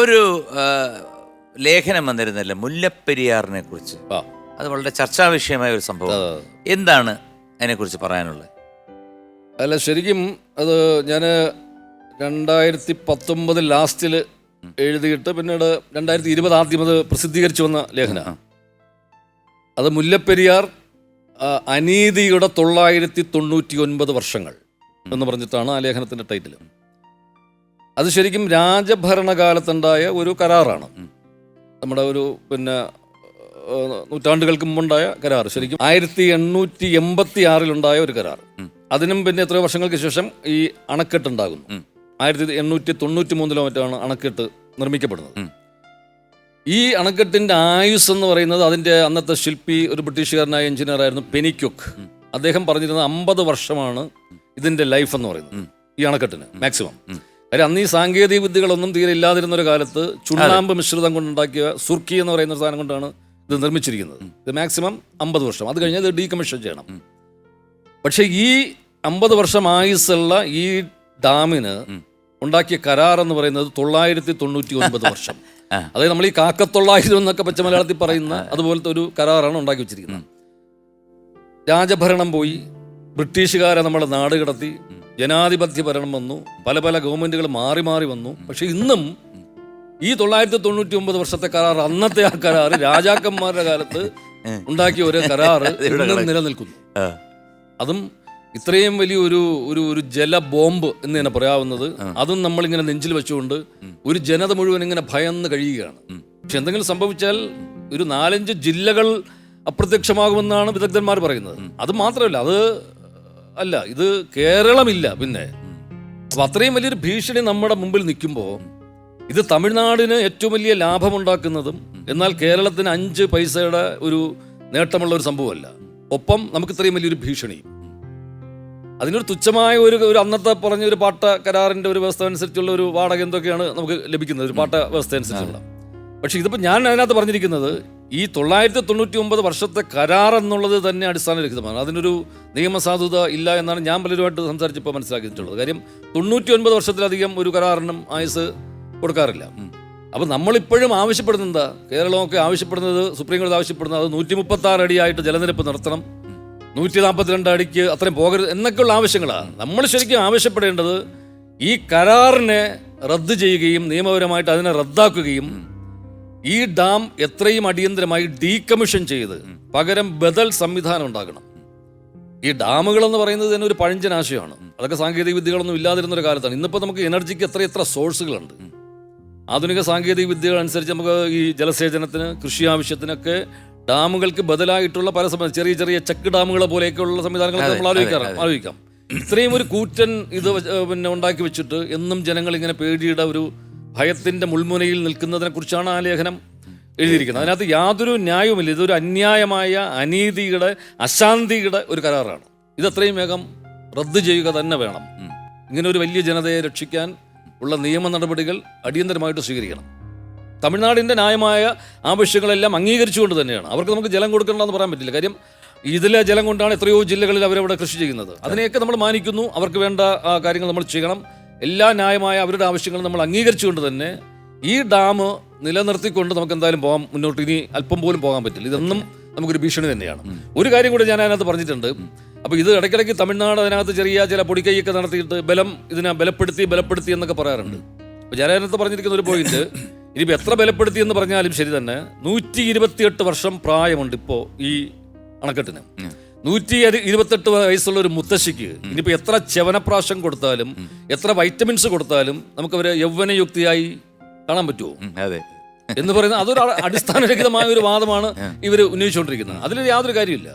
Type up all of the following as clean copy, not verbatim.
ഒരു ലേഖനം വന്നിരുന്നല്ലോ മുല്ലപ്പെരിയാറിനെ കുറിച്ച്. അത് വളരെ ചർച്ചാ വിഷയമായ ഒരു സംഭവം. എന്താണ് അതിനെക്കുറിച്ച് പറയാനുള്ളത്? അല്ല, ശരിക്കും അത് ഞാൻ 2019 ലാസ്റ്റിൽ എഴുതിയിട്ട് പിന്നീട് 2020 ആദ്യം അത് പ്രസിദ്ധീകരിച്ചു വന്ന ലേഖനമാണ്. അത് മുല്ലപ്പെരിയാർ അനീതിയുടെ 999 വർഷങ്ങൾ എന്ന് പറഞ്ഞിട്ടാണ് ആ ലേഖനത്തിൻ്റെ ടൈറ്റിൽ. അത് ശരിക്കും രാജഭരണകാലത്തുണ്ടായ ഒരു കരാറാണ്. നമ്മുടെ ഒരു നൂറ്റാണ്ടുകൾക്ക് മുമ്പുണ്ടായ കരാർ. ശരിക്കും 1886 ഒരു കരാർ. അതിനും പിന്നെ എത്രയോ വർഷങ്ങൾക്ക് ശേഷം ഈ അണക്കെട്ടുണ്ടാകുന്നു. 1893 മറ്റാണ് അണക്കെട്ട് നിർമ്മിക്കപ്പെടുന്നത്. ഈ അണക്കെട്ടിന്റെ ആയുസ് എന്ന് പറയുന്നത്, അതിന്റെ അന്നത്തെ ശില്പി ഒരു ബ്രിട്ടീഷുകാരനായ എഞ്ചിനീയർ ആയിരുന്നു പെനിക്യുക്ക്. അദ്ദേഹം പറഞ്ഞിരുന്നത് 50 വർഷമാണ് ഇതിന്റെ ലൈഫ് എന്ന് പറയുന്നത്, ഈ അണക്കെട്ടിന് മാക്സിമം. കാര്യം അന്ന് ഈ സാങ്കേതിക വിദ്യകളൊന്നും തീരെ ഇല്ലാതിരുന്ന ഒരു കാലത്ത് ചുണ്ണാമ്പ് മിശ്രിതം കൊണ്ടുണ്ടാക്കിയ സുർക്കി എന്ന് പറയുന്ന സാധനം കൊണ്ടാണ് ഇത് നിർമ്മിച്ചിരിക്കുന്നത്. ഇത് മാക്സിമം 50 വർഷം. അത് കഴിഞ്ഞാൽ ഇത് ഡീകമ്മീഷൻ ചെയ്യണം. പക്ഷെ ഈ 50 വർഷം ആയുസുള്ള ഈ ഡാമിന് ഉണ്ടാക്കിയ കരാർ എന്ന് പറയുന്നത് 999 വർഷം. അതായത് നമ്മൾ ഈ 900 എന്നൊക്കെ പച്ച മലയാളത്തിൽ പറയുന്ന അതുപോലത്തെ ഒരു കരാറാണ് ഉണ്ടാക്കി വെച്ചിരിക്കുന്നത്. രാജഭരണം പോയി, ബ്രിട്ടീഷുകാരെ നമ്മുടെ നാട് കടത്തി, ജനാധിപത്യ ഭരണം വന്നു, പല പല ഗവൺമെന്റുകൾ മാറി മാറി വന്നു. പക്ഷെ ഇന്നും ഈ 999 വർഷത്തെ കരാർ, അന്നത്തെ ആ കരാർ രാജാക്കന്മാരുടെ കാലത്ത് ഉണ്ടാക്കിയ ഒരു കരാറ് ഇന്നും നിലനിൽക്കുന്നു. അതും ഇത്രയും വലിയ ഒരു ജല ബോംബ് എന്ന് തന്നെ പറയാവുന്നത്. അതും നമ്മളിങ്ങനെ നെഞ്ചിൽ വെച്ചുകൊണ്ട് ഒരു ജനത മുഴുവൻ ഇങ്ങനെ ഭയന്ന് കഴിയുകയാണ്. പക്ഷെ എന്തെങ്കിലും സംഭവിച്ചാൽ ഒരു 4-5 ജില്ലകൾ അപ്രത്യക്ഷമാകുമെന്നാണ് വിദഗ്ധന്മാർ പറയുന്നത്. അത് മാത്രമല്ല, ഇത് കേരളമില്ല. പിന്നെ അപ്പൊ അത്രയും വലിയൊരു ഭീഷണി നമ്മുടെ മുമ്പിൽ നിൽക്കുമ്പോൾ ഇത് തമിഴ്നാടിന് ഏറ്റവും വലിയ ലാഭമുണ്ടാക്കുന്നതും എന്നാൽ കേരളത്തിന് 5 പൈസയുടെ ഒരു നേട്ടമുള്ള ഒരു സംഭവമല്ല. ഒപ്പം നമുക്ക് ഇത്രയും വലിയൊരു ഭീഷണി, അതിനൊരു തുച്ഛമായ ഒരു അന്നത്തെ പറഞ്ഞ ഒരു പാട്ട കരാറിന്റെ ഒരു വ്യവസ്ഥ അനുസരിച്ചുള്ള ഒരു വാടക എന്തൊക്കെയാണ് നമുക്ക് ലഭിക്കുന്നത്, ഒരു പാട്ട വ്യവസ്ഥ അനുസരിച്ചുള്ള. പക്ഷെ ഇതിപ്പോൾ ഞാൻ അതിനകത്ത് പറഞ്ഞിരിക്കുന്നത് ഈ 999 വർഷത്തെ കരാർ എന്നുള്ളത് തന്നെ അടിസ്ഥാനരഹിതമാണ്. അതിനൊരു നിയമസാധുത ഇല്ല എന്നാണ് ഞാൻ പലരുമായിട്ട് സംസാരിച്ചപ്പോൾ മനസ്സിലാക്കിയിട്ടുള്ളത്. കാര്യം 99 വർഷത്തിലധികം ഒരു കരാറിനും ആയുസ് കൊടുക്കാറില്ല. അപ്പം നമ്മളിപ്പോഴും ആവശ്യപ്പെടുന്നത് എന്താ? കേരളമൊക്കെ ആവശ്യപ്പെടുന്നത്, സുപ്രീം കോടതി ആവശ്യപ്പെടുന്നത് അത് 136 അടിയായിട്ട് ജലനിരപ്പ് നിർത്തണം, 142 അടിക്ക് അത്രയും പോകരുത് എന്നൊക്കെയുള്ള ആവശ്യങ്ങളാണ്. നമ്മൾ ശരിക്കും ആവശ്യപ്പെടേണ്ടത് ഈ കരാറിനെ റദ്ദ് ചെയ്യുകയും നിയമപരമായിട്ട് അതിനെ റദ്ദാക്കുകയും ഈ ഡാം എത്രയും അടിയന്തരമായി ഡീകമ്മീഷൻ ചെയ്ത് പകരം ബദൽ സംവിധാനം ഉണ്ടാകണം. ഈ ഡാമുകളെന്ന് പറയുന്നത് തന്നെ ഒരു പഴഞ്ചൻ ആശയമാണ്. അതൊക്കെ സാങ്കേതിക വിദ്യകളൊന്നും ഇല്ലാതിരുന്നൊരു കാലത്താണ്. ഇന്നിപ്പോൾ നമുക്ക് എനർജിക്ക് എത്ര സോഴ്സുകളുണ്ട്. ആധുനിക സാങ്കേതിക വിദ്യകൾ അനുസരിച്ച് നമുക്ക് ഈ ജലസേചനത്തിന്, കൃഷി ആവശ്യത്തിനൊക്കെ ഡാമുകൾക്ക് ബദലായിട്ടുള്ള പല ചെറിയ ചെറിയ ചെക്ക് ഡാമുകളെ പോലെയൊക്കെയുള്ള സംവിധാനങ്ങളൊക്കെ നമ്മൾ ആലോചിക്കാം. ഇത്രയും ഒരു കൂറ്റൻ ഇത് ഉണ്ടാക്കി വെച്ചിട്ട് എന്നും ജനങ്ങൾ ഇങ്ങനെ പേടിയുടെ ഒരു ഭയത്തിന്റെ മുൾമുനയിൽ നിൽക്കുന്നതിനെ കുറിച്ചാണ് ആ ലേഖനം എഴുതിയിരിക്കുന്നത്. അതിനകത്ത് യാതൊരു ന്യായവുമില്ല. ഇതൊരു അന്യായമായ, അനീതിയുടെ, അശാന്തിയുടെ ഒരു കരാറാണ്. ഇതെത്രയും വേഗം റദ്ദ് ചെയ്യുക തന്നെ വേണം. ഇങ്ങനെ ഒരു വലിയ ജനതയെ രക്ഷിക്കാൻ ഉള്ള നിയമ നടപടികൾ അടിയന്തരമായിട്ട് സ്വീകരിക്കണം. തമിഴ്നാടിൻ്റെ ന്യായമായ ആവശ്യങ്ങളെല്ലാം അംഗീകരിച്ചുകൊണ്ട് തന്നെയാണ്. അവർക്ക് നമുക്ക് ജലം കൊടുക്കണമെന്ന് പറയാൻ പറ്റില്ല. കാര്യം ഇതിലെ ജലം കൊണ്ടാണ് എത്രയോ ജില്ലകളിൽ അവരവിടെ കൃഷി ചെയ്യുന്നത്. അതിനെയൊക്കെ നമ്മൾ മാനിക്കുന്നു. അവർക്ക് വേണ്ട കാര്യങ്ങൾ നമ്മൾ ചെയ്യണം. എല്ലാ ന്യായമായ അവരുടെ ആവശ്യങ്ങളും നമ്മൾ അംഗീകരിച്ചുകൊണ്ട് തന്നെ ഈ ഡാം നിലനിർത്തിക്കൊണ്ട് നമുക്ക് എന്തായാലും മുന്നോട്ട് ഇനി അല്പം പോലും പോകാൻ പറ്റില്ല. ഇതൊന്നും നമുക്കൊരു ഭീഷണി തന്നെയാണ്. ഒരു കാര്യം കൂടി ഞാൻ അതിനകത്ത് പറഞ്ഞിട്ടുണ്ട്. അപ്പോൾ ഇത് ഇടയ്ക്കിടയ്ക്ക് തമിഴ്നാട് അതിനകത്ത് ചില പൊടിക്കൈയൊക്കെ നടത്തിയിട്ട് ഇതിനെ ബലപ്പെടുത്തി എന്നൊക്കെ പറയാറുണ്ട്. അപ്പോൾ ഞാൻ അതിനകത്ത് പറഞ്ഞിരിക്കുന്ന ഒരു പോയിന്റ്, ഇനിയിപ്പോൾ എത്ര ബലപ്പെടുത്തി എന്ന് പറഞ്ഞാലും ശരി തന്നെ 128 വർഷം പ്രായമുണ്ട് ഇപ്പോൾ ഈ അണക്കെട്ടിന്. 128 വയസ്സുള്ള ഒരു മുത്തശ്ശിക്ക് ഇനിയിപ്പോൾ എത്ര ചവനപ്രാശം കൊടുത്താലും എത്ര വൈറ്റമിൻസ് കൊടുത്താലും നമുക്കവരെ യൗവനയുക്തിയായി കാണാൻ പറ്റുമോ എന്ന് പറയുന്നത് അതൊരു അടിസ്ഥാനരഹിതമായ ഒരു വാദമാണ് ഇവർ ഉന്നയിച്ചുകൊണ്ടിരിക്കുന്നത്. അതിൽ യാതൊരു കാര്യമില്ല.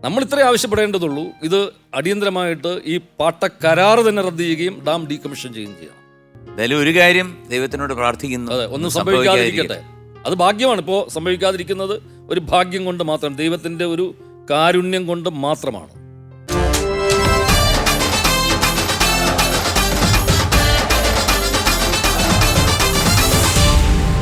നമ്മൾ ഇത്രേ ആവശ്യപ്പെടേണ്ടതുള്ളൂ. ഇത് അടിയന്തരമായിട്ട് ഈ പാട്ട കരാർ തന്നെ റദ്ദ് ചെയ്യുകയും ഡാം ഡീകമ്മീഷൻ ചെയ്യുകയും ചെയ്യണം. എന്തായാലും ഒരു കാര്യം ദൈവത്തിനോട് പ്രാർത്ഥിക്കുന്നു, അതെ, ഒന്നും സംഭവിക്കാതിരിക്കട്ടെ. അത് ഭാഗ്യമാണ്. ഇപ്പോൾ സംഭവിക്കാതിരിക്കുന്നത് ഒരു ഭാഗ്യം കൊണ്ട് മാത്രം, ദൈവത്തിന്റെ ഒരു കാരുണ്യം കൊണ്ട് മാത്രമാണ്.